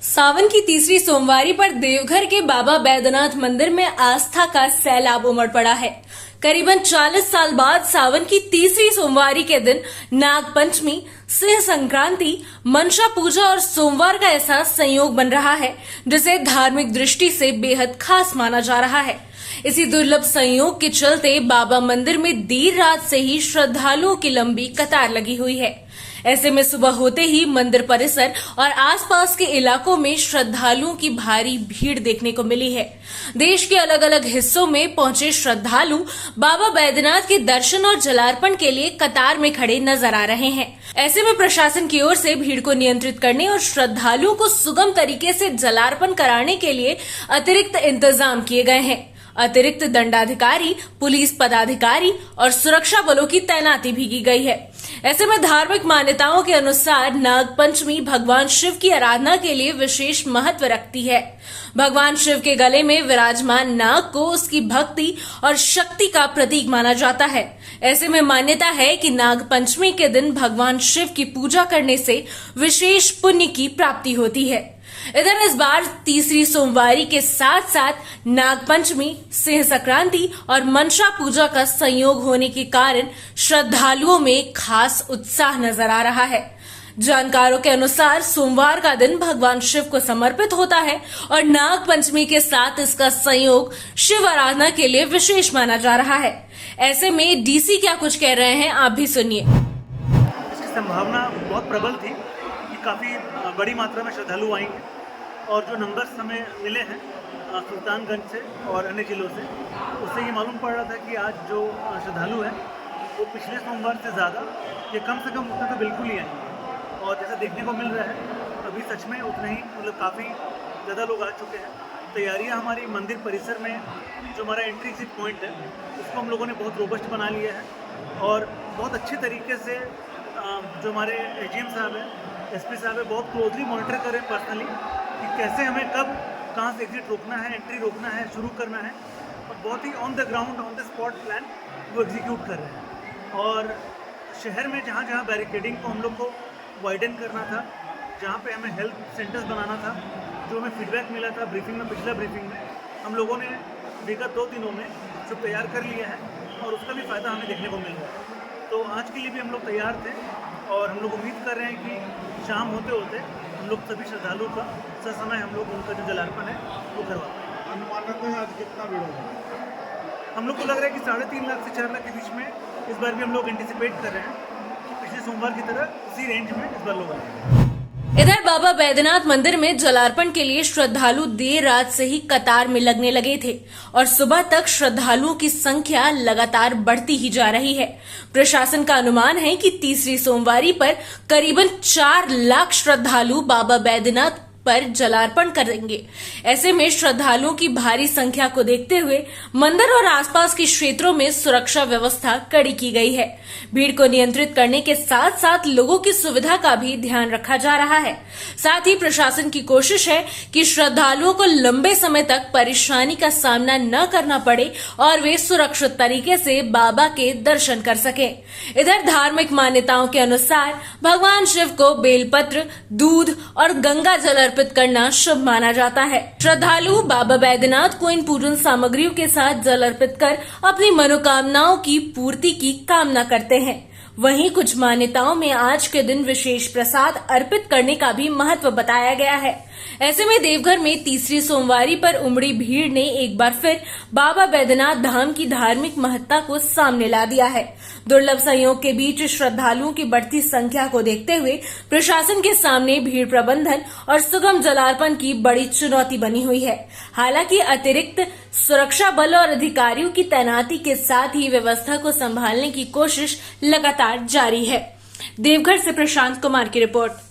सावन की तीसरी सोमवारी पर देवघर के बाबा बैद्यनाथ मंदिर में आस्था का सैलाब उमड़ पड़ा है। करीबन 40 साल बाद सावन की तीसरी सोमवारी के दिन नाग पंचमी, सिंह संक्रांति, मनसा पूजा और सोमवार का ऐसा संयोग बन रहा है जिसे धार्मिक दृष्टि से बेहद खास माना जा रहा है। इसी दुर्लभ संयोग के चलते बाबा मंदिर में देर रात से ही श्रद्धालुओं की लंबी कतार लगी हुई है। ऐसे में सुबह होते ही मंदिर परिसर और आसपास के इलाकों में श्रद्धालुओं की भारी भीड़ देखने को मिली है। देश के अलग अलग हिस्सों में पहुंचे श्रद्धालु बाबा बैद्यनाथ के दर्शन और जलार्पण के लिए कतार में खड़े नजर आ रहे हैं। ऐसे में प्रशासन की ओर से भीड़ को नियंत्रित करने और श्रद्धालुओं को सुगम तरीके से जलार्पण कराने के लिए अतिरिक्त इंतजाम किए गए हैं। अतिरिक्त दंडाधिकारी, पुलिस पदाधिकारी और सुरक्षा बलों की तैनाती भी की गई है। ऐसे में धार्मिक मान्यताओं के अनुसार नाग पंचमी भगवान शिव की आराधना के लिए विशेष महत्व रखती है। भगवान शिव के गले में विराजमान नाग को उसकी भक्ति और शक्ति का प्रतीक माना जाता है। ऐसे में मान्यता है कि नाग पंचमी के दिन भगवान शिव की पूजा करने से विशेष पुण्य की प्राप्ति होती है। इधर इस बार तीसरी सोमवारी के साथ साथ नाग पंचमी, सिंह संक्रांति और मनसा पूजा का संयोग होने के कारण श्रद्धालुओं में खास उत्साह नजर आ रहा है। जानकारों के अनुसार सोमवार का दिन भगवान शिव को समर्पित होता है और नाग पंचमी के साथ इसका संयोग शिव आराधना के लिए विशेष माना जा रहा है। ऐसे में डीसी क्या कुछ कह रहे हैं, आप भी सुनिए। इसकी संभावना बहुत प्रबल थी कि काफी बड़ी मात्रा में श्रद्धालु आएंगे और जो नंबर्स हमें मिले हैं सुल्तानगंज से और अन्य जिलों से, उससे ये मालूम पड़ रहा था कि आज जो श्रद्धालु हैं वो पिछले सोमवार से ज़्यादा या कम से कम उतना तो बिल्कुल ही आएंगे। और जैसा देखने को मिल रहा है अभी सच में उतना ही मतलब काफ़ी ज़्यादा लोग आ चुके हैं। तैयारियां हमारी मंदिर परिसर में जो हमारा एंट्री एग्जिट पॉइंट है उसको हम लोगों ने बहुत रोबस्ट बना लिया है और बहुत अच्छे तरीके से जो हमारे एजीएम साहब हैं, एसपी साहब है, बहुत क्लोजली मॉनिटर करें पर्सनली कि कैसे हमें कब कहाँ से एग्जिट रोकना है, एंट्री रोकना है, शुरू करना है और बहुत ही on the ground on the spot plan वो एग्जीक्यूट कर रहे हैं। और शहर में जहाँ जहाँ बैरिकेडिंग को हम लोग को वाइडन करना था, जहाँ पे हमें हेल्थ सेंटर्स बनाना था, जो हमें फीडबैक मिला था ब्रीफिंग में, पिछला ब्रीफिंग में हम लोगों ने विगत 2 दिनों में सब तैयार कर लिया है और उसका भी फ़ायदा हमें देखने को मिल रहा है। तो आज के लिए भी हम लोग तैयार थे और हम लोग उम्मीद कर रहे हैं कि शाम होते होते हम लोग सभी श्रद्धालुओं का ससमय हम लोग उनका जो जलार्पण है वो करवा पाएँ। अनुमान रखते हैं आज कितना भीड़ होगा? हम लोग को लग रहा है कि 3.5 लाख से 4 लाख के बीच में इस बार भी हम लोग एंटिसिपेट कर रहे हैं कि पिछले सोमवार की तरह इसी रेंज में इस बार लोग आएंगे। इधर बाबा बैद्यनाथ मंदिर में जलार्पण के लिए श्रद्धालु देर रात से ही कतार में लगने लगे थे और सुबह तक श्रद्धालुओं की संख्या लगातार बढ़ती ही जा रही है। प्रशासन का अनुमान है कि तीसरी सोमवारी पर करीबन 4 लाख श्रद्धालु बाबा बैद्यनाथ पर जलार्पण करेंगे। ऐसे में श्रद्धालुओं की भारी संख्या को देखते हुए मंदिर और आसपास के क्षेत्रों में सुरक्षा व्यवस्था कड़ी की गई है। भीड़ को नियंत्रित करने के साथ साथ लोगों की सुविधा का भी ध्यान रखा जा रहा है। साथ ही प्रशासन की कोशिश है कि श्रद्धालुओं को लंबे समय तक परेशानी का सामना न करना पड़े और वे सुरक्षित तरीके से बाबा के दर्शन कर सकें। इधर धार्मिक मान्यताओं के अनुसार भगवान शिव को बेलपत्र, दूध और गंगा जल अर्पित करना शुभ माना जाता है। श्रद्धालु बाबा बैद्यनाथ को इन पूजन सामग्रियों के साथ जल अर्पित कर अपनी मनोकामनाओं की पूर्ति की कामना करते हैं। वहीं कुछ मान्यताओं में आज के दिन विशेष प्रसाद अर्पित करने का भी महत्व बताया गया है। ऐसे में देवघर में तीसरी सोमवारी पर उमड़ी भीड़ ने एक बार फिर बाबा बैद्यनाथ धाम की धार्मिक महत्ता को सामने ला दिया है। दुर्लभ संयोग के बीच श्रद्धालुओं की बढ़ती संख्या को देखते हुए प्रशासन के सामने भीड़ प्रबंधन और सुगम जलार्पण की बड़ी चुनौती बनी हुई है। हालांकि अतिरिक्त सुरक्षा बल और अधिकारियों की तैनाती के साथ ही व्यवस्था को संभालने की कोशिश लगातार जारी है। देवघर से प्रशांत कुमार की रिपोर्ट।